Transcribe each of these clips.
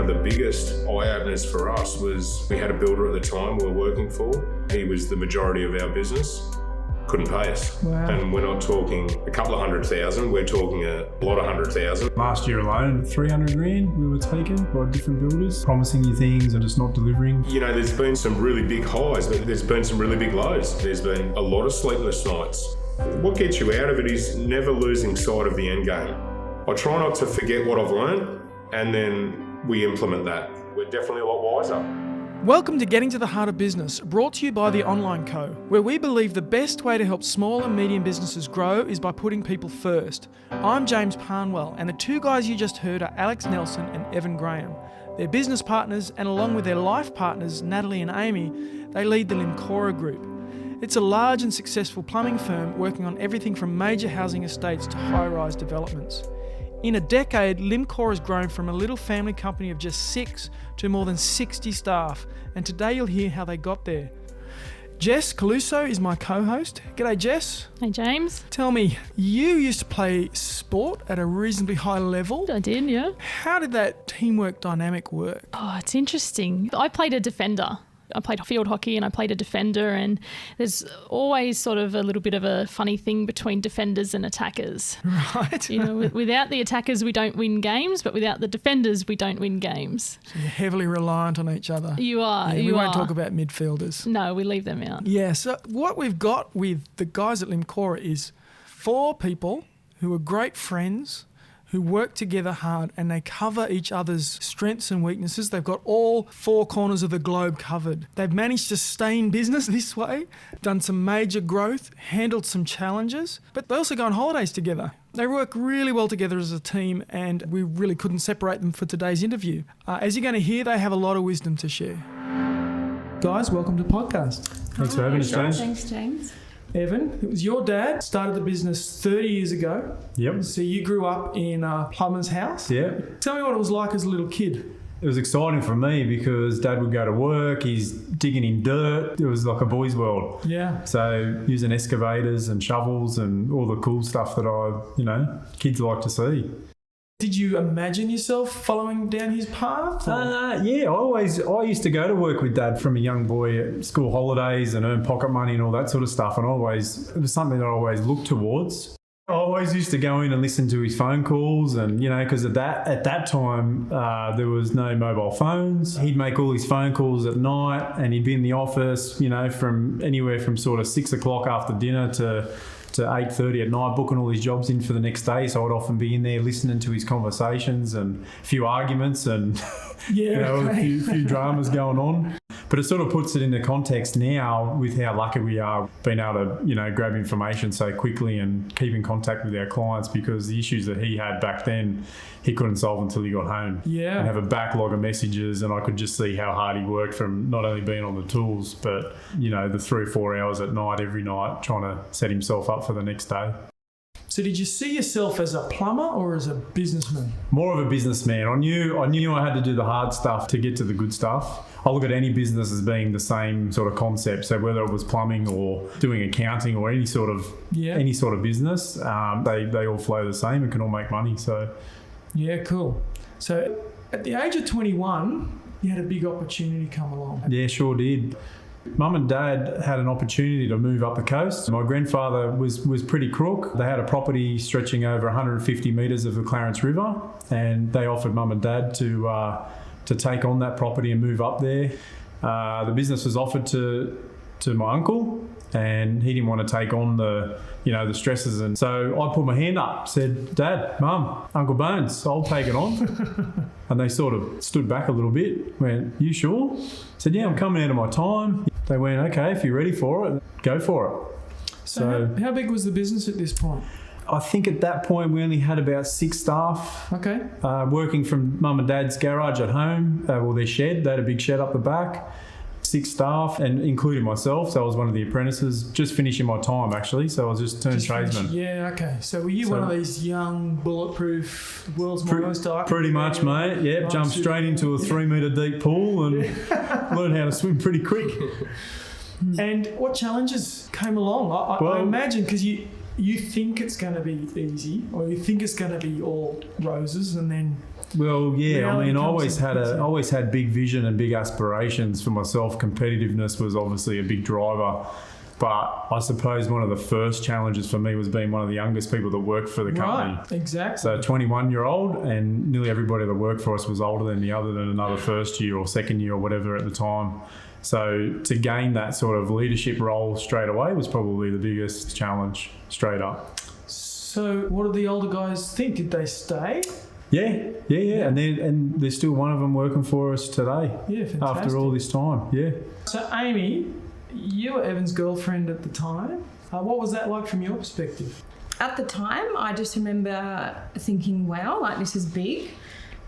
One of the biggest eye-openers for us was we had a builder at the time we were working for. He was the majority of our business. Couldn't pay us. Wow. And we're not talking a couple of 100,000, we're talking a lot of 100,000. Last year alone, 300 grand we were taken by different builders, promising you things and just not delivering. You know, there's been some really big highs, but there's been some really big lows. There's been a lot of sleepless nights. What gets you out of it is never losing sight of the end game. I try not to forget what I've learned, and then we implement that. We're definitely a lot wiser. Welcome to Getting to the Heart of Business, brought to you by The Online Co, where we believe the best way to help small and medium businesses grow is by putting people first. I'm James Parnwell, and the two guys you just heard are Alex Nelson and Evan Graham. They're business partners, and along with their life partners, Natalie and Amy, they lead the Limcora Group. It's a large and successful plumbing firm working on everything from major housing estates to high-rise developments. In a decade, Limcora has grown from a little family company of just 6 to more than 60 staff, and today you'll hear how they got there. Jess Caluso is my co-host. G'day, Jess. Hey, James. Tell me, you used to play sport at a reasonably high level. I did, yeah. How did that teamwork dynamic work? Oh, it's interesting. I played a defender. I played field hockey and I played a defender, and there's always sort of a little bit of a funny thing between defenders and attackers. Right. You know, without the attackers, we don't win games, but without the defenders, we don't win games. So you're heavily reliant on each other. You are. Yeah, we won't talk about midfielders. No, we leave them out. Yeah, so what we've got with the guys at Limcora is 4 people who are great friends, who work together hard, and they cover each other's strengths and weaknesses. They've got all 4 corners of the globe covered. They've managed to stay in business this way, done some major growth, handled some challenges, but they also go on holidays together. They work really well together as a team, and we really couldn't separate them for today's interview. As you're going to hear, they have a lot of wisdom to share. Guys, welcome to the podcast. Thanks for having us, James. Thanks, James. Evan, it was your dad started the business 30 years ago. Yep. So you grew up in a plumber's house. Yeah. Tell me what it was like as a little kid. It was exciting for me because Dad would go to work, he's digging in dirt. It was like a boy's world. Yeah. So using excavators and shovels and all the cool stuff that kids like to see. Did you imagine yourself following down his path? Yeah, I used to go to work with Dad from a young boy at school holidays and earn pocket money and all that sort of stuff. And it was something that I always looked towards. I always used to go in and listen to his phone calls, and because at that time there was no mobile phones. He'd make all his phone calls at night, and he'd be in the office, from anywhere from sort of 6 o'clock after dinner to 8:30 at night, booking all his jobs in for the next day. So I'd often be in there listening to his conversations and a few arguments and a few dramas going on. But it sort of puts it into context now with how lucky we are being able to, grab information so quickly and keep in contact with our clients, because the issues that he had back then, he couldn't solve until he got home. Yeah. And have a backlog of messages, and I could just see how hard he worked from not only being on the tools, but, the 3 or 4 hours at night, every night, trying to set himself up for the next day. So did you see yourself as a plumber or as a businessman? More of a businessman. I knew I had to do the hard stuff to get to the good stuff. I look at any business as being the same sort of concept. So whether it was plumbing or doing accounting or any sort of business, they all flow the same and can all make money. So yeah, cool. So at the age of 21, you had a big opportunity come along. Yeah, sure did. Mum and Dad had an opportunity to move up the coast. My grandfather was pretty crook. They had a property stretching over 150 metres of the Clarence River, and they offered Mum and Dad to take on that property and move up there. The business was offered to my uncle, and he didn't want to take on the stresses. And so I put my hand up, said, Dad, Mum, Uncle Bones, I'll take it on. And they sort of stood back a little bit, went, you sure? Said, yeah, I'm coming out of my time. They went, okay, if you're ready for it, go for it. So how big was the business at this point? I think at that point we only had about 6 staff. Okay. Working from Mum and Dad's garage at home, their shed. They had a big shed up the back. 6 staff, and including myself. So I was one of the apprentices, just finishing my time actually. So I was just turned tradesman. Yeah, okay. So were you one of these young, bulletproof, world's most pretty much, mate. Yep, jumped straight into a 3 metre deep pool and learned how to swim pretty quick. And what challenges came along? I imagine, because you you think it's going to be easy, or you think it's going to be all roses, and then Well, yeah, I mean, I always reality comes had big vision and big aspirations for myself. Competitiveness was obviously a big driver. But I suppose one of the first challenges for me was being one of the youngest people that worked for the company. Right, exactly. So 21-year-old, and nearly everybody that worked for us was older than me, other than another first year or second year or whatever at the time. So to gain that sort of leadership role straight away was probably the biggest challenge straight up. So what did the older guys think? Did they stay? Yeah. And there's still one of them working for us today. Yeah, fantastic. After all this time, yeah. So Amy, you were Evan's girlfriend at the time. What was that like from your perspective? At the time, I just remember thinking, wow, like this is big.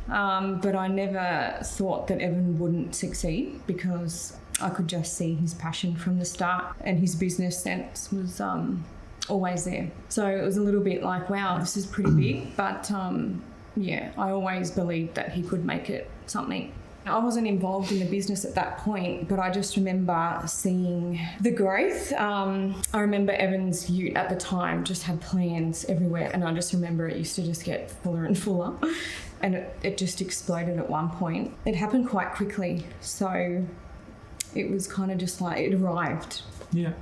But I never thought that Evan wouldn't succeed, because I could just see his passion from the start, and his business sense was always there. So it was a little bit like, wow, this is pretty big. But yeah, I always believed that he could make it something. I wasn't involved in the business at that point, but I just remember seeing the growth. I remember Evan's ute at the time just had plans everywhere, and I just remember it used to just get fuller and fuller, and it just exploded at one point. It happened quite quickly, so it was kind of just like it arrived. Yeah.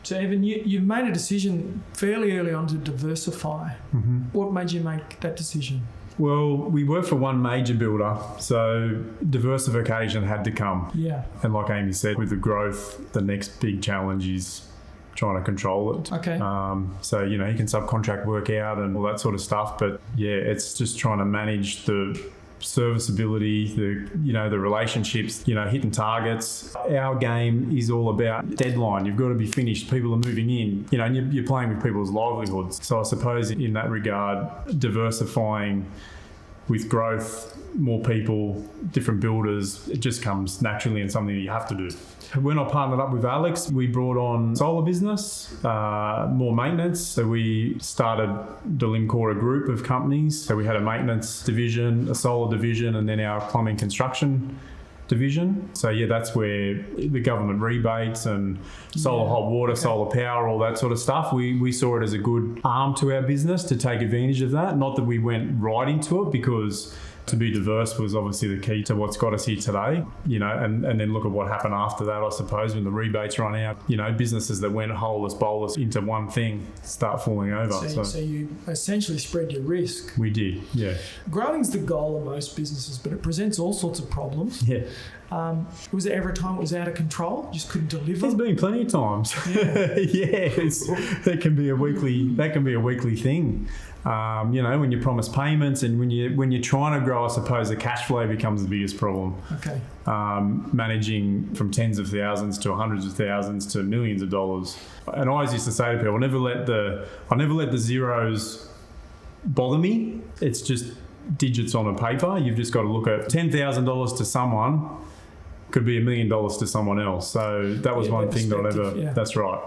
So Evan, you've made a decision fairly early on to diversify. Mm-hmm. What made you make that decision? Well, we work for one major builder, so diversification had to come. Yeah. And like Amy said, with the growth, the next big challenge is trying to control it. Okay. So, you can subcontract work out and all that sort of stuff. But yeah, it's just trying to manage the serviceability, the relationships, hitting targets. Our game is all about deadline. You've got to be finished. People are moving in, and you're playing with people's livelihoods. So I suppose in that regard, diversifying with growth, more people, different builders, it just comes naturally and something that you have to do. When I partnered up with Alex, we brought on solar business, more maintenance. So we started the Limcora Group of companies. So we had a maintenance division, a solar division, and then our plumbing construction division. So yeah, that's where the government rebates and solar hot water, solar power, all that sort of stuff. We saw it as a good arm to our business to take advantage of that. Not that we went right into it, because to be diverse was obviously the key to what's got us here today, and then look at what happened after that, I suppose, when the rebates run out. Businesses that went holeless bowless into one thing start falling over. So you essentially spread your risk. We did, yeah. Growing's the goal of most businesses, but it presents all sorts of problems. Yeah. Was there ever a time it was out of control? You just couldn't deliver? There's been plenty of times. Yeah, that can be a weekly thing. When you promise payments and when you're trying to grow, I suppose the cash flow becomes the biggest problem. Okay. Managing from tens of thousands to hundreds of thousands to millions of dollars. And I always used to say to people, I never let the zeros bother me. It's just digits on a paper. You've just got to look at $10,000 to someone could be $1 million to someone else. So that was one thing that I never. Yeah. That's right.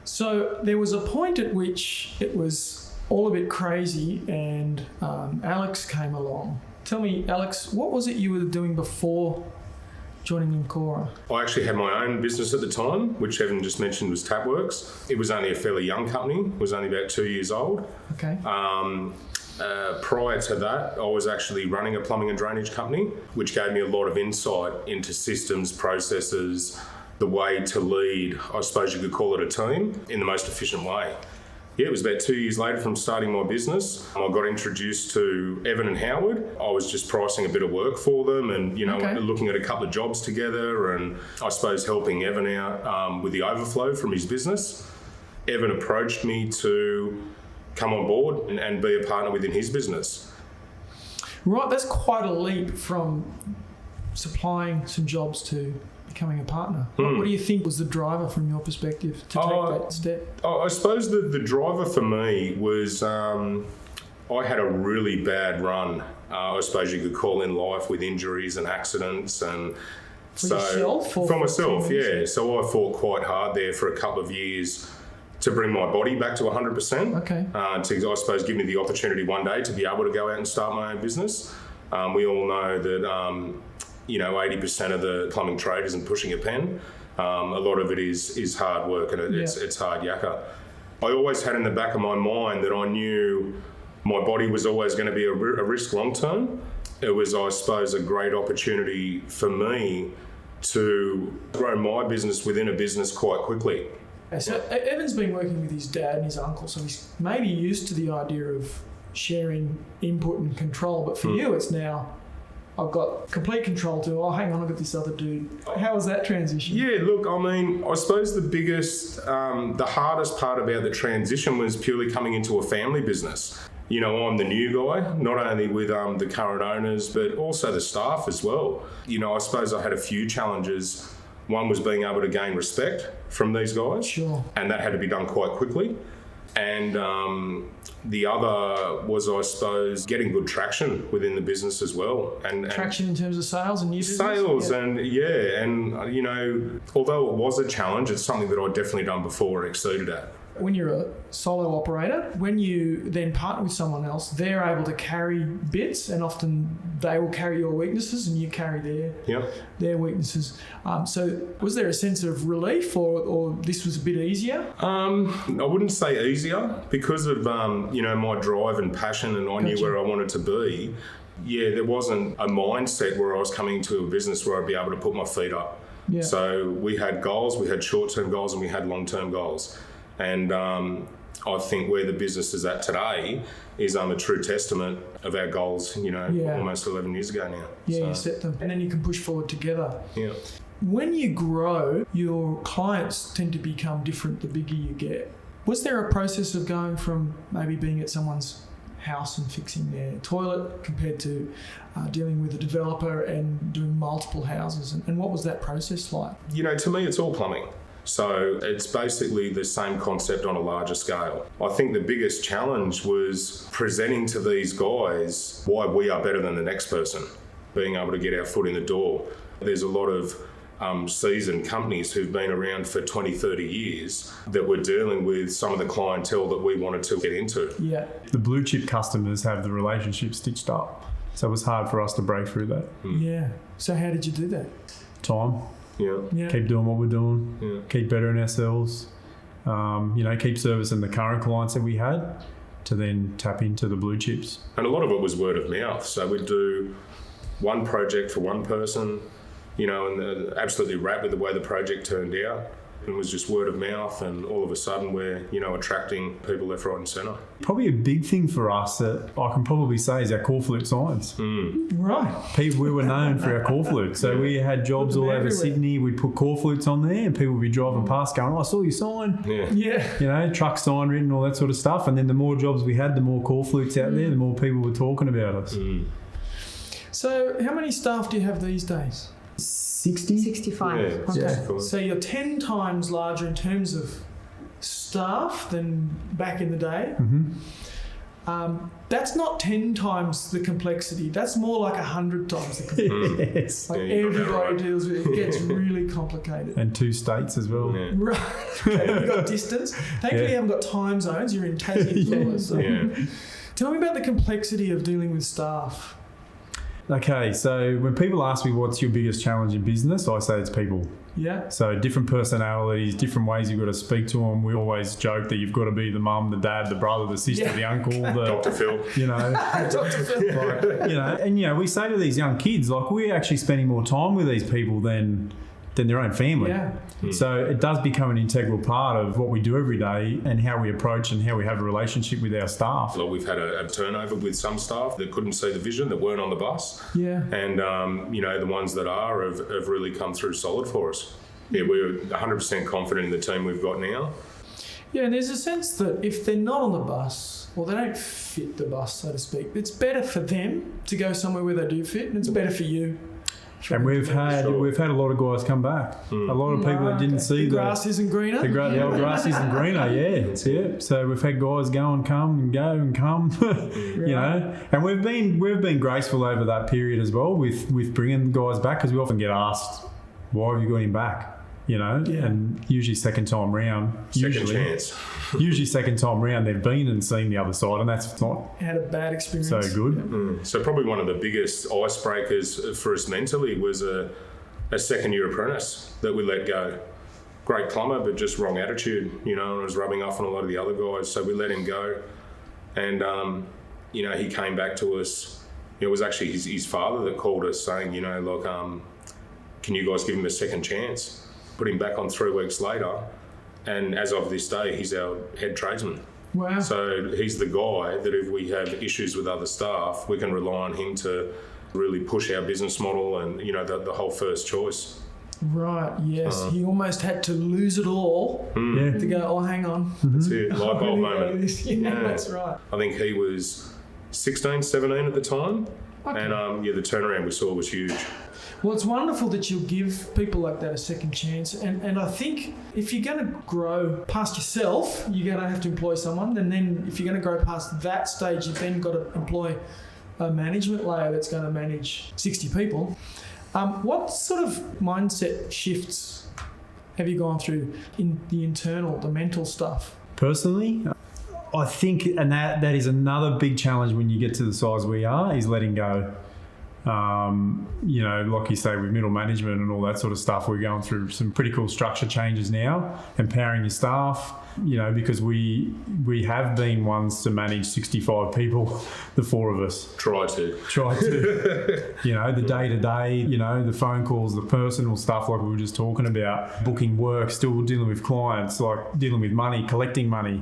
So there was a point at which it was all a bit crazy, and Alex came along. Tell me, Alex, what was it you were doing before joining Limcora? I actually had my own business at the time, which Evan just mentioned was Tapworks. It was only a fairly young company. It was only about 2 years old. Okay. Prior to that, I was actually running a plumbing and drainage company, which gave me a lot of insight into systems, processes, the way to lead, I suppose you could call it a team, in the most efficient way. Yeah, it was about 2 years later from starting my business. I got introduced to Evan and Howard. I was just pricing a bit of work for them and, looking at a couple of jobs together and I suppose helping Evan out with the overflow from his business. Evan approached me to come on board and be a partner within his business. Right, that's quite a leap from supplying some jobs to becoming a partner. What do you think was the driver from your perspective to take that step? I suppose the driver for me was I had a really bad run, I suppose you could call, in life, with injuries and accidents. And for yourself? For myself, yeah. So I fought quite hard there for a couple of years to bring my body back to 100%. Okay. To, I suppose, give me the opportunity one day to be able to go out and start my own business. We all know that 80% of the plumbing trade isn't pushing a pen. A lot of it is hard work and it's hard yakka. I always had in the back of my mind that I knew my body was always going to be a risk long term. It was, I suppose, a great opportunity for me to grow my business within a business quite quickly. So Evan's been working with his dad and his uncle, so he's maybe used to the idea of sharing input and control. But for you, it's now, I've got complete control to, oh, hang on, I've got this other dude. How was that transition? Yeah, look, I mean, I suppose the biggest, the hardest part about the transition was purely coming into a family business. You know, I'm the new guy, not only with the current owners, but also the staff as well. You know, I suppose I had a few challenges. One was being able to gain respect from these guys. Sure. And that had to be done quite quickly. And the other was, I suppose, getting good traction within the business as well. And Traction in terms of sales and new business? Sales, Yeah. and you know, although it was a challenge, it's something that I'd definitely done before and exceeded at. When you're a solo operator, when you then partner with someone else, they're able to carry bits, and often they will carry your weaknesses and you carry their weaknesses. So was there a sense of relief, or this was a bit easier? I wouldn't say easier because of you know, my drive and passion, and I knew where I wanted to be. Yeah, there wasn't a mindset where I was coming into a business where I'd be able to put my feet up. Yeah. So we had goals, we had short-term goals, and we had long-term goals. And I think where the business is at today is a true testament of our goals, you know, almost 11 years ago now. Yeah, So, you set them, and then you can push forward together. Yeah. When you grow, your clients tend to become different the bigger you get. Was there a process of going from maybe being at someone's house and fixing their toilet compared to dealing with a developer and doing multiple houses? And what was that process like? You know, to me, it's all plumbing. So it's basically the same concept on a larger scale. I think the biggest challenge was presenting to these guys why we are better than the next person, being able to get our foot in the door. There's a lot of seasoned companies who've been around for 20, 30 years that were dealing with some of the clientele that we wanted to get into. Yeah. The blue chip customers have the relationship stitched up. So it was hard for us to break through that. Yeah. So how did you do that? Time. Yeah. Keep doing what we're doing. Yeah. Keep bettering ourselves. You know, keep servicing the current clients that we had to then tap into the blue chips. And a lot of it was word of mouth. So we'd do one project for one person, you know, and absolutely wrapped with the way the project turned out. It was just word of mouth, and all of a sudden we're, you know, attracting people left, right and centre. Probably a big thing for us that I can probably say is our core flute signs. Right. We were known for our core flutes. So we had jobs all over everywhere. Sydney. We'd put core flutes on there and people would be driving past going, oh, I saw your sign. Yeah. Yeah. You know, truck sign written, all that sort of stuff. And then the more jobs we had, the more core flutes out there, the more people were talking about us. So how many staff do you have these days? 60? 65. Yeah. Okay. Yeah. Cool. So you're 10 times larger in terms of staff than back in the day. That's not 10 times the complexity. That's more like 100 times the complexity. Yes. Like Yeah, you got that everybody right. deals with it. It gets really complicated. And 2 states as well. Yeah. Right. Okay, you've got distance. Thankfully, you haven't got time zones. You're in Tassie, Florida. So. Yeah. Tell me about the complexity of dealing with staff. Okay, so when people ask me what's your biggest challenge in business, I say it's people. Yeah. So different personalities, different ways you've got to speak to them. We always joke that you've got to be the mum, the dad, the brother, the sister, Yeah. the uncle, the Dr. Phil. you know, Dr. Phil. like, you know, and you know, we say to these young kids, like, we're actually spending more time with these people than their own family. Yeah. So it does become an integral part of what we do every day and how we approach and how we have a relationship with our staff. Like, we've had a turnover with some staff that couldn't see the vision, that weren't on the bus. Yeah. And, you know, the ones that are have really come through solid for us. Yeah, we're 100% confident in the team we've got now. Yeah, and there's a sense that if they're not on the bus, or they don't fit the bus, so to speak, it's better for them to go somewhere where they do fit, and it's better for you. And we've had a lot of guys come back. A lot of people that didn't see the grass isn't greener. the old grass isn't greener. Yeah. So we've had guys go and come and go and come. You know, and we've been graceful over that period as well with bringing guys back, because we often get asked, why have you got him back? You know, and usually second time round. Second chance. Usually second time round they've been and seen the other side, and that's not Had a bad experience. so good. So probably one of the biggest icebreakers for us mentally was a second year apprentice that we let go. great plumber, but just wrong attitude, and it was rubbing off on a lot of the other guys. So we let him go. And, he came back to us. It was actually his father that called us saying, look, can you guys give him a second chance? Put him back on 3 weeks later. And as of this day, he's our head tradesman. Wow. So he's the guy that if we have issues with other staff, we can rely on him to really push our business model and, the whole first choice. Right, yes. He almost had to lose it all to go, oh, hang on. That's it, light bulb moment. Yeah, that's right. I think he was 16, 17 at the time. Okay. And the turnaround we saw was huge. Well, it's wonderful that you'll give people like that a second chance. And I think if you're going to grow past yourself, you're going to have to employ someone. And then if you're going to grow past that stage, you've then got to employ a management layer that's going to manage 60 people. What sort of mindset shifts have you gone through in the mental stuff? Personally, I think, and that is another big challenge when you get to the size we are, is letting go. Like you say, with middle management and all that sort of stuff, we're going through some pretty cool structure changes now, empowering your staff, because we have been ones to manage 65 people, the 4 of us. Try to. The day-to-day, the phone calls, the personal stuff like we were just talking about, booking work, still dealing with clients, like dealing with money, collecting money,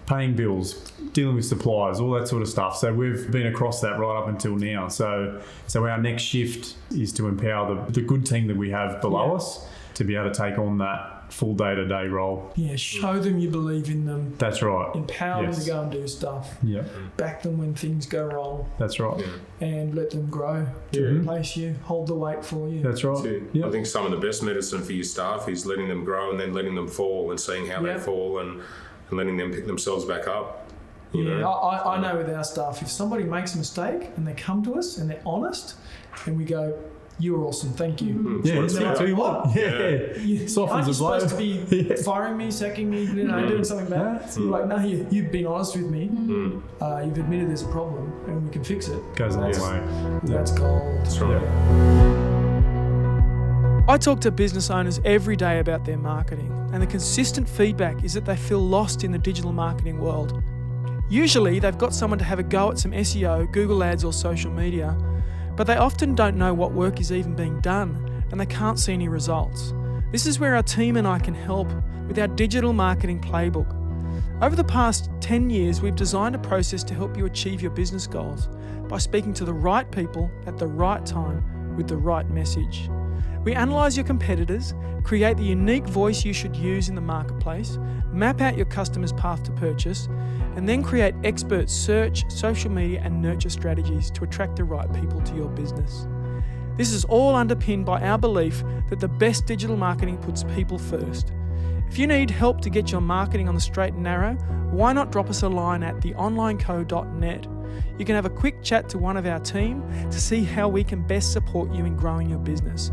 paying bills, dealing with suppliers, all that sort of stuff. So we've been across that right up until now. So our next shift is to empower the good team that we have below us to be able to take on that full day-to-day role. Yeah, show them you believe in them. That's right. Empower them to go and do stuff. Yeah. Back them when things go wrong. That's right. Yeah. And let them grow to replace you, hold the weight for you. That's right. Yep. I think some of the best medicine for your staff is letting them grow and then letting them fall and seeing how they fall and letting them pick themselves back up. I know with our staff, if somebody makes a mistake and they come to us and they're honest and we go, "You're awesome, thank you." I'll tell you what. Softens aren't you the blow. supposed to be firing me, sacking me, doing something bad? So you're like, no, you've been honest with me. You've admitted there's a problem and we can fix it. Goes a long way. That's gold. That's right. I talk to business owners every day about their marketing, and the consistent feedback is that they feel lost in the digital marketing world. Usually, they've got someone to have a go at some SEO, Google Ads or social media, but they often don't know what work is even being done, and they can't see any results. This is where our team and I can help with our digital marketing playbook. Over the past 10 years, we've designed a process to help you achieve your business goals by speaking to the right people at the right time with the right message. We analyse your competitors, create the unique voice you should use in the marketplace, map out your customer's path to purchase, and then create expert search, social media and nurture strategies to attract the right people to your business. This is all underpinned by our belief that the best digital marketing puts people first. If you need help to get your marketing on the straight and narrow, why not drop us a line at theonlineco.net. You can have a quick chat to one of our team to see how we can best support you in growing your business.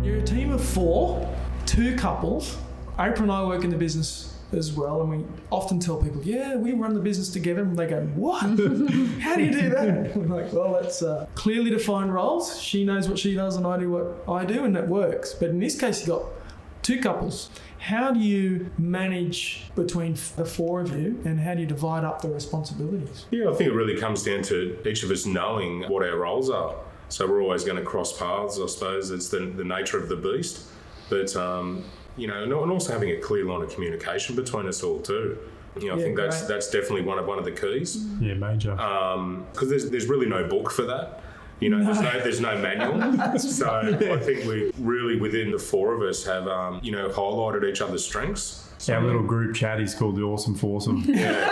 You're a team of 4, 2 couples. April and I work in the business as well, and we often tell people, we run the business together, and they go, what? How do you do that? We're like, well, that's clearly defined roles. She knows what she does and I do what I do, and that works. But in this case, you've got 2 couples. How do you manage between the 4 of you, and how do you divide up the responsibilities? Yeah, I think it really comes down to each of us knowing what our roles are. So we're always going to cross paths, I suppose. It's the nature of the beast. But, and also having a clear line of communication between us all too. I think that's definitely one of the keys. Yeah, major. Because there's really no book for that. There's no manual. So I think we really, within the 4 of us, have highlighted each other's strengths. Our little group chat is called the Awesome Foursome. We're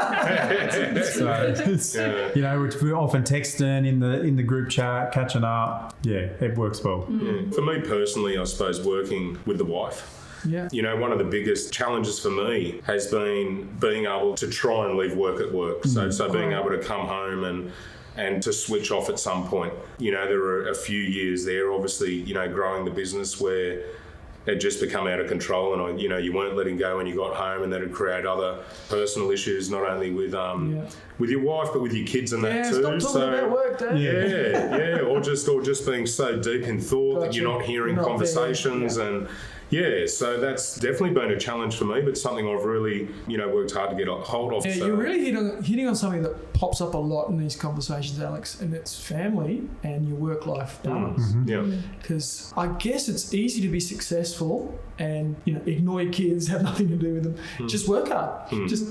often texting in the group chat, catching up. Yeah, it works well. Yeah. For me personally, I suppose working with the wife. Yeah. One of the biggest challenges for me has been being able to try and leave work at work. So being able to come home and to switch off at some point. There were a few years there, obviously, growing the business where had just become out of control, and you weren't letting go when you got home, and that would create other personal issues, not only with your wife but with your kids and that too. Stop talking about work, Dad. or just being so deep in thought that you're not hearing conversations and. Yeah, so that's definitely been a challenge for me, but something I've really, worked hard to get a hold of. Yeah, so. you're really hitting on something that pops up a lot in these conversations, Alex, and it's family and your work-life balance. Mm-hmm. Yeah. Because I guess it's easy to be successful and, ignore your kids, have nothing to do with them. Just work hard. Just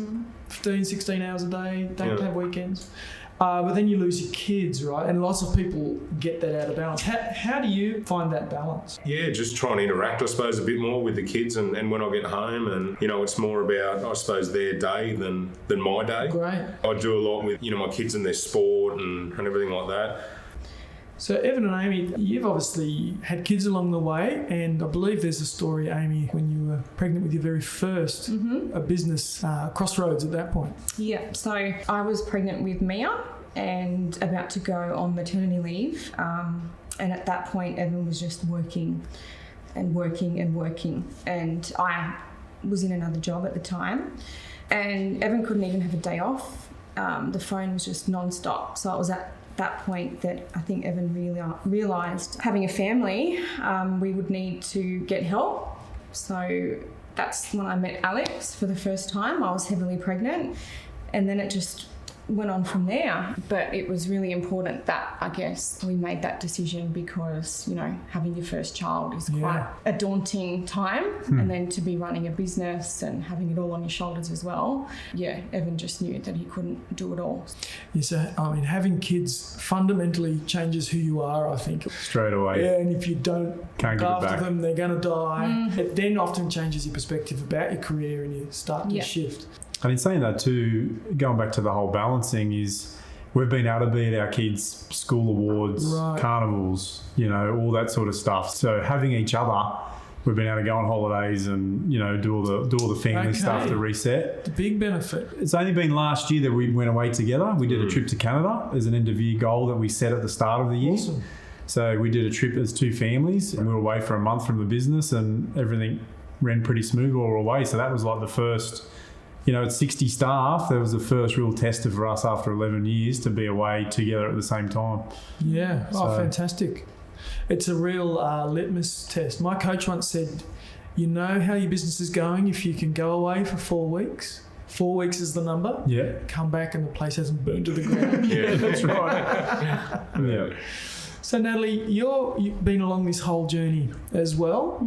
15, 16 hours a day, don't have weekends. But then you lose your kids, right? And lots of people get that out of balance. How do you find that balance? Yeah, just try and interact, I suppose, a bit more with the kids and when I get home. And, it's more about, I suppose, their day than my day. Great. I do a lot with, my kids and their sport and everything like that. So Evan and Amy, you've obviously had kids along the way, and I believe there's a story, Amy, when you were pregnant with your very first a business, Crossroads at that point. Yeah, so I was pregnant with Mia and about to go on maternity leave, and at that point Evan was just working, and I was in another job at the time, and Evan couldn't even have a day off. The phone was just non-stop, so it was at that point that I think Evan realised having a family, we would need to get help. So that's when I met Alex for the first time. I was heavily pregnant, and then it just went on from there. But it was really important that, I guess, we made that decision because, having your first child is quite a daunting time. And then to be running a business and having it all on your shoulders as well. Yeah, Evan just knew that he couldn't do it all. Yeah, so, having kids fundamentally changes who you are, I think. Straight away. Yeah, and if you don't Can't look give it after back. them, they're going to die. It then often changes your perspective about your career and you start to shift. And in saying that too, going back to the whole balancing is we've been able to be at our kids' school awards, carnivals, all that sort of stuff. So having each other, we've been able to go on holidays and, do all the family stuff to reset. The big benefit. It's only been last year that we went away together. We did a trip to Canada as an end-of-year goal that we set at the start of the year. Awesome. So we did a trip as two families and we were away for a month from the business and everything ran pretty smooth all the way. So that was like the first... it's 60 staff. That was the first real tester for us after 11 years to be away together at the same time. Yeah. So, fantastic. It's a real litmus test. My coach once said, you know how your business is going if you can go away for 4 weeks. 4 weeks is the number. Yeah. Come back and the place hasn't burned to the ground. Yeah, that's right. Yeah. So Natalie, you've been along this whole journey as well.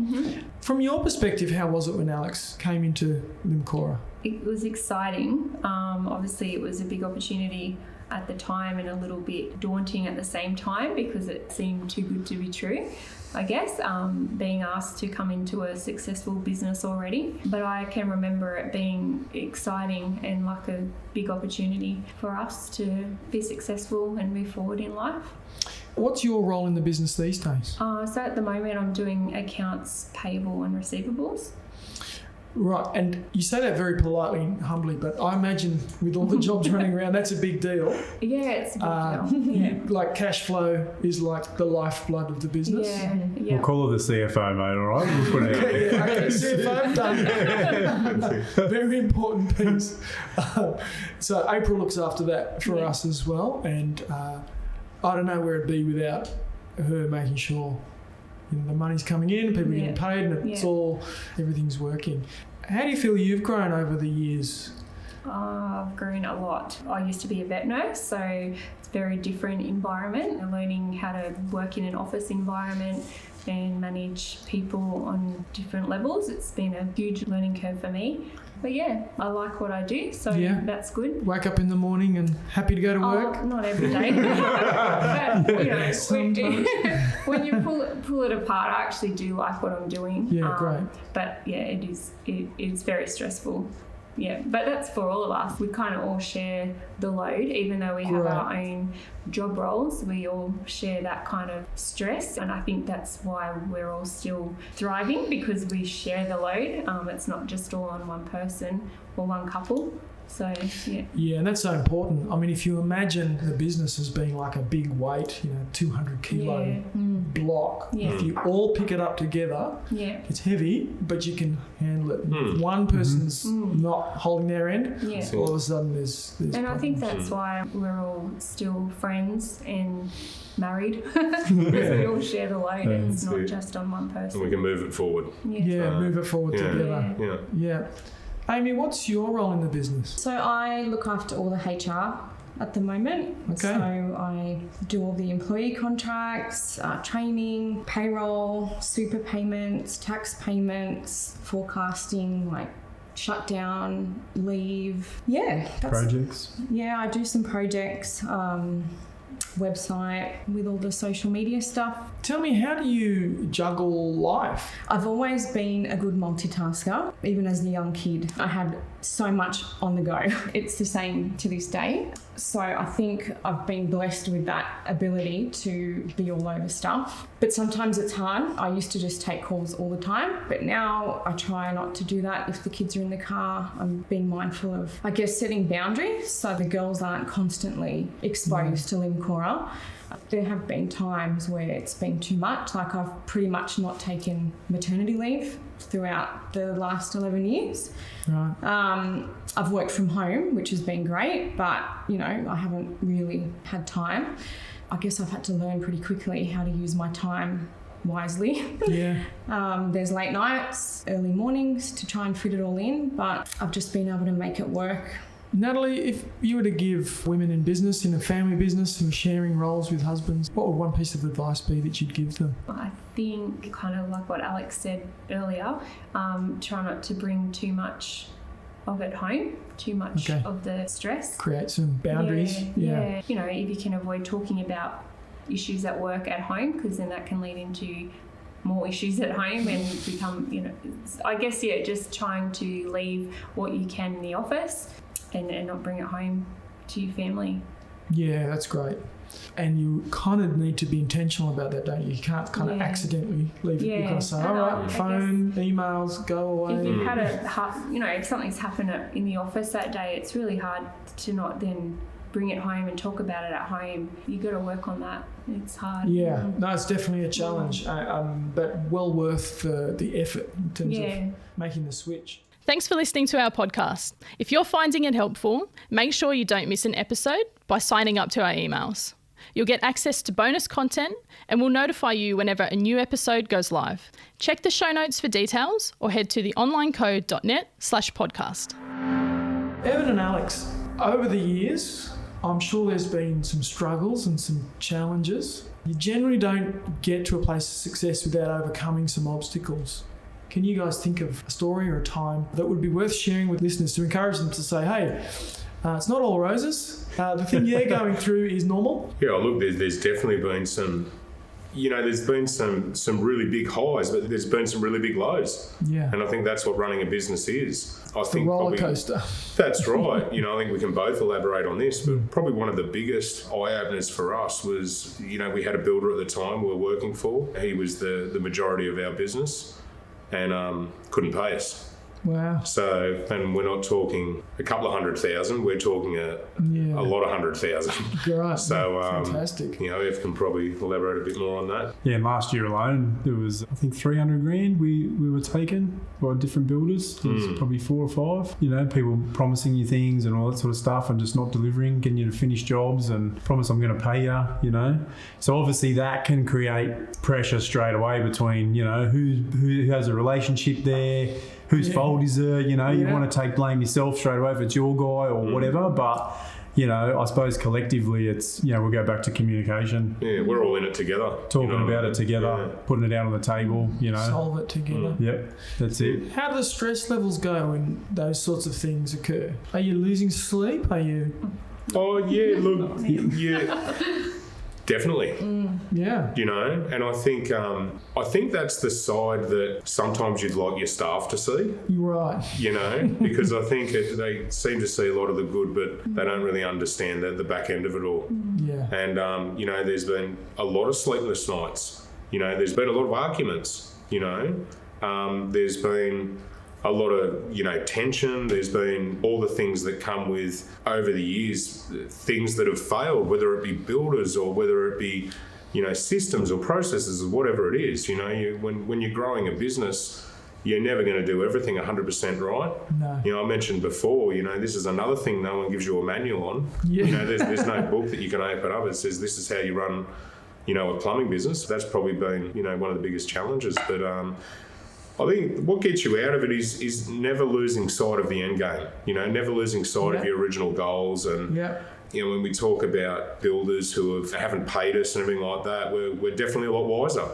From your perspective, how was it when Alex came into Limcora? It was exciting. Obviously, it was a big opportunity at the time and a little bit daunting at the same time because it seemed too good to be true, I guess, being asked to come into a successful business already. But I can remember it being exciting and like a big opportunity for us to be successful and move forward in life. What's your role in the business these days? So at the moment, I'm doing accounts payable and receivables. Right, and you say that very politely and humbly, but I imagine with all the jobs running around, that's a big deal. Yeah, it's a big deal. Yeah. Like cash flow is like the lifeblood of the business. Yeah. We'll call her the CFO, mate, all right? We'll put it out there. Yeah, okay, CFO, done. Very important piece. So April looks after that for us as well, and I don't know where it'd be without her making sure the money's coming in, people are getting paid, and it's everything's working. How do you feel you've grown over the years? I've grown a lot. I used to be a vet nurse, so it's a very different environment. And learning how to work in an office environment and manage people on different levels, it's been a huge learning curve for me. But yeah, I like what I do, so that's good. Wake up in the morning and happy to go to work? Not every day. But, when you pull it apart, I actually do like what I'm doing. Yeah, great. But yeah, it's very stressful. Yeah, but that's for all of us. We kind of all share the load, even though we have our own job roles. We all share that kind of stress, and I think that's why we're all still thriving, because we share the load. It's not just all on one person or one couple. So, yeah. Yeah, and that's so important. I mean, if you imagine the business as being like a big weight, 200 kilo block, if you all pick it up together, it's heavy, but you can handle it. If one person's not holding their end, all of a sudden there's and problems. I think that's why we're all still friends and married, because we all share the load and it's not just on one person. And we can move it forward. Move it forward together. Yeah. Amy, what's your role in the business? So I look after all the HR at the moment. Okay. So I do all the employee contracts, training, payroll, super payments, tax payments, forecasting, like shutdown, leave. Yeah. Projects. Yeah, I do some projects, website with all the social media stuff. Tell me, how do you juggle life? I've always been a good multitasker, even as a young kid. I had so much on the go. It's the same to this day. So I think I've been blessed with that ability to be all over stuff. But sometimes it's hard. I used to just take calls all the time, but now I try not to do that. If the kids are in the car, I'm being mindful of, I guess, setting boundaries so the girls aren't constantly exposed to Limcora. There have been times where it's been too much. Like, I've pretty much not taken maternity leave throughout the last 11 years. Right. I've worked from home, which has been great, but, I haven't really had time. I guess I've had to learn pretty quickly how to use my time wisely. Yeah. There's late nights, early mornings to try and fit it all in, but I've just been able to make it work. Natalie, if you were to give women in business, in a family business, who are sharing roles with husbands, what would one piece of advice be that you'd give them? I think, kind of like what Alex said earlier, try not to bring too much of it home, too much of the stress. Create some boundaries. Yeah. If you can avoid talking about issues at work at home, because then that can lead into more issues at home and become, I guess, just trying to leave what you can in the office and not bring it home to your family. Yeah, that's great. And you kind of need to be intentional about that, don't you? You can't kind of accidentally leave it. You've got to say, all right, phone, emails, go away. If you've had if something's happened in the office that day, it's really hard to not then bring it home and talk about it at home. You've got to work on that. It's hard. Yeah, no, it's definitely a challenge, but well worth the effort in terms of making the switch. Thanks for listening to our podcast. If you're finding it helpful, make sure you don't miss an episode by signing up to our emails. You'll get access to bonus content and we'll notify you whenever a new episode goes live. Check the show notes for details or head to theonlinecode.net/podcast. Evan and Alex, over the years, I'm sure there's been some struggles and some challenges. You generally don't get to a place of success without overcoming some obstacles. Can you guys think of a story or a time that would be worth sharing with listeners to encourage them to say, hey, it's not all roses. The thing you're going through is normal? Yeah, look, there's definitely been some, there's been some really big highs, but there's been some really big lows. Yeah. And I think that's what running a business is. It's the roller coaster. That's right. I think we can both elaborate on this, but probably one of the biggest eye-openers for us was, we had a builder at the time we were working for. He was the majority of our business and couldn't pay us. Wow. So, and we're not talking a couple of 100,000, we're talking a lot of 100,000. Great. So, fantastic. Ev can probably elaborate a bit more on that. Yeah, and last year alone, there was, I think, 300 grand we were taken by different builders. There was probably 4 or 5. People promising you things and all that sort of stuff and just not delivering, getting you to finish jobs and promise I'm going to pay you, So obviously that can create pressure straight away between, who has a relationship there, whose fault is it? You want to take blame yourself straight away if it's your guy or whatever. But, I suppose collectively it's, we'll go back to communication. Yeah, we're all in it together. Talking about it together, putting it out on the table, Solve it together. Yep, that's it. How do the stress levels go when those sorts of things occur? Are you losing sleep? Are you... Oh, yeah, look, yeah. Definitely. Yeah. And I think that's the side that sometimes you'd like your staff to see. You're right. Because I think they seem to see a lot of the good, but they don't really understand the back end of it all. Yeah. And, there's been a lot of sleepless nights. There's been a lot of arguments, there's been a lot of, tension. There's been all the things that come with, over the years, things that have failed, whether it be builders or whether it be, systems or processes or whatever it is. When you're growing a business, you're never going to do everything 100% right. No. I mentioned before, this is another thing no one gives you a manual on. Yeah. There's no book that you can open up that says this is how you run, a plumbing business. That's probably been, one of the biggest challenges. But I think what gets you out of it is never losing sight of the end game, never losing sight of your original goals. And, when we talk about builders who haven't paid us and everything like that, we're definitely a lot wiser,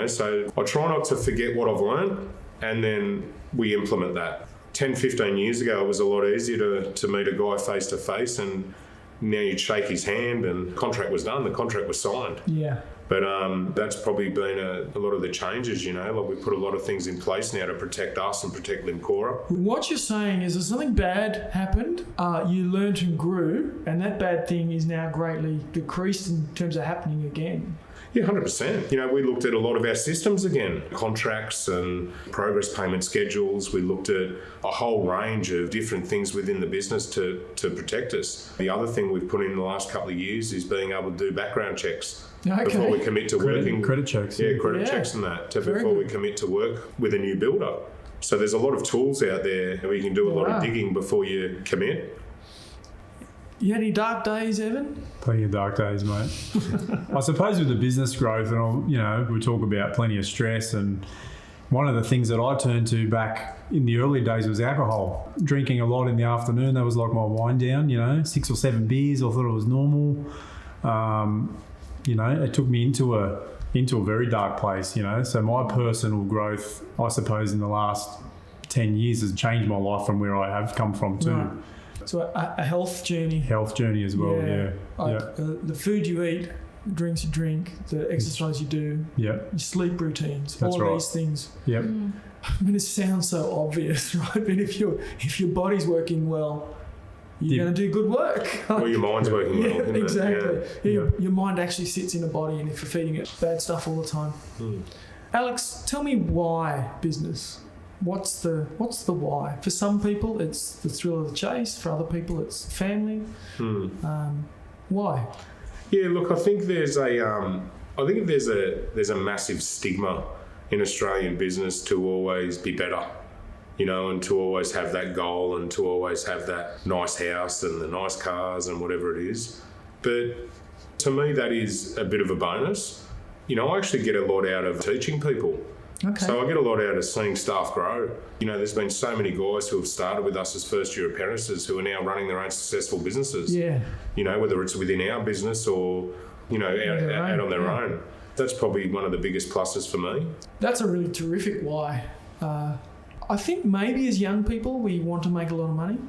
So I try not to forget what I've learned, and then we implement that. 10, 15 years ago, it was a lot easier to meet a guy face to face, and now you'd shake his hand and the contract was done, the contract was signed. Yeah. But that's probably been a lot of the changes, like we put a lot of things in place now to protect us and protect Limcora. What you're saying is that something bad happened, you learnt and grew, and that bad thing is now greatly decreased in terms of happening again. Yeah, 100%. We looked at a lot of our systems again, contracts and progress payment schedules. We looked at a whole range of different things within the business to protect us. The other thing we've put in the last couple of years is being able to do background checks before we commit to working. Credit checks. Yeah, credit checks and that, before we commit to work with a new builder. So there's a lot of tools out there where you can do a lot of digging before you commit. You had any dark days, Evan? Plenty of dark days, mate. I suppose with the business growth, and we talk about plenty of stress, and one of the things that I turned to back in the early days was alcohol. Drinking a lot in the afternoon, that was like my wind down, 6 or 7 beers, I thought it was normal. It took me into a very dark place, So my personal growth, I suppose, in the last 10 years has changed my life from where I have come from too. Right. So a health journey. Health journey as well, yeah. The food you eat, the drinks you drink, the exercise you do, your sleep routines, That's all right. these things. Yep. I mean, it sounds so obvious, right? But if your body's working well, you're going to do good work. Well, your mind's working well. Yeah, isn't exactly. it? Yeah. Your mind actually sits in a body, and if you're feeding it bad stuff all the time. Alex, tell me why business? What's the why? For some people, it's the thrill of the chase. For other people, it's family. Why? Yeah, look, I think there's a massive stigma in Australian business to always be better, and to always have that goal and to always have that nice house and the nice cars and whatever it is. But to me, that is a bit of a bonus. I actually get a lot out of teaching people. Okay. So I get a lot out of seeing staff grow. There's been so many guys who have started with us as first-year apprentices who are now running their own successful businesses. Yeah. Whether it's within our business or, out on their own. That's probably one of the biggest pluses for me. That's a really terrific why. I think maybe as young people, we want to make a lot of money.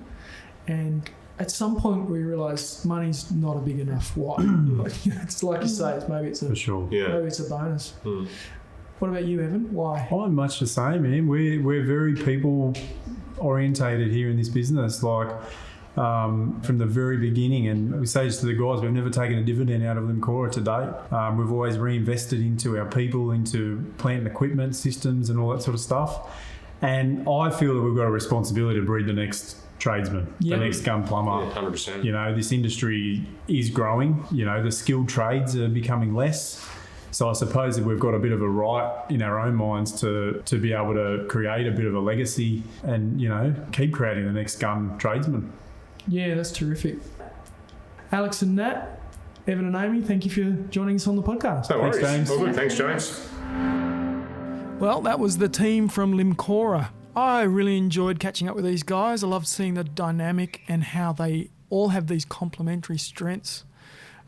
And at some point we realise money's not a big enough why. It's like you say, maybe it's a bonus. What about you, Evan? Why? I'm much the same, man. We're very people orientated here in this business. From the very beginning, and we say this to the guys, we've never taken a dividend out of Limcora to date. We've always reinvested into our people, into plant and equipment systems and all that sort of stuff. And I feel that we've got a responsibility to breed the next tradesman, the next gun plumber. Yeah, 100%. This industry is growing. The skilled trades are becoming less. So I suppose that we've got a bit of a right in our own minds to be able to create a bit of a legacy and, keep creating the next gun tradesman. Yeah, that's terrific. Alex and Nat, Evan and Amy, thank you for joining us on the podcast. No worries. Thanks, James. All good. Thanks, James. Well, that was the team from Limcora. I really enjoyed catching up with these guys. I loved seeing the dynamic and how they all have these complementary strengths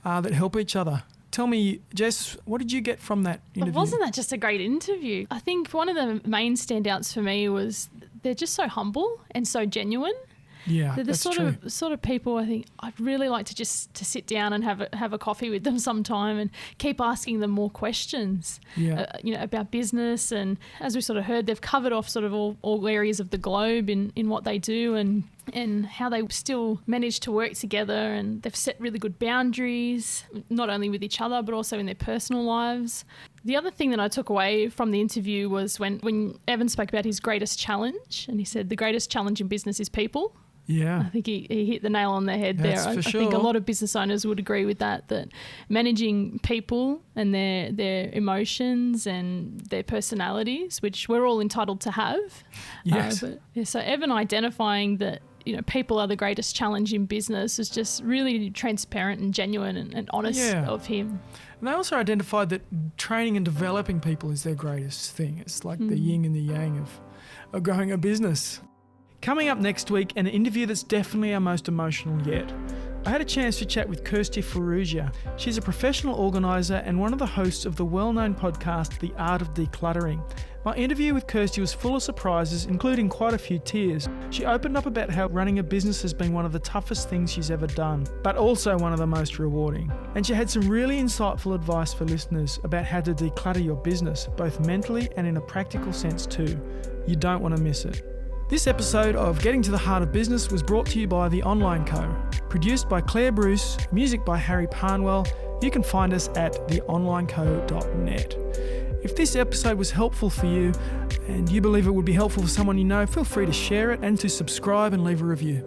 that help each other. Tell me, Jess, what did you get from that interview? Wasn't that just a great interview? I think one of the main standouts for me was they're just so humble and so genuine. Yeah, They're the that's sort of people I think I'd really like to sit down and have a coffee with them sometime and keep asking them more questions. Yeah. About business, and as we sort of heard, they've covered off sort of all areas of the globe in what they do, and and how they still manage to work together, and they've set really good boundaries, not only with each other, but also in their personal lives. The other thing that I took away from the interview was when Evan spoke about his greatest challenge, and he said the greatest challenge in business is people. Yeah. I think he hit the nail on the head there. That's for I sure. think a lot of business owners would agree with that managing people and their emotions and their personalities, which we're all entitled to have. Yes. So Evan identifying that, people are the greatest challenge in business is just really transparent and genuine and honest of him. And they also identified that training and developing people is their greatest thing. It's like the yin and the yang of growing a business. Coming up next week, an interview that's definitely our most emotional yet. I had a chance to chat with Kirsty Ferrugia. She's a professional organiser and one of the hosts of the well-known podcast, The Art of Decluttering. My interview with Kirsty was full of surprises, including quite a few tears. She opened up about how running a business has been one of the toughest things she's ever done, but also one of the most rewarding. And she had some really insightful advice for listeners about how to declutter your business, both mentally and in a practical sense too. You don't want to miss it. This episode of Getting to the Heart of Business was brought to you by The Online Co. Produced by Claire Bruce, music by Harry Parnwell. You can find us at theonlineco.net. If this episode was helpful for you and you believe it would be helpful for someone you know, feel free to share it and to subscribe and leave a review.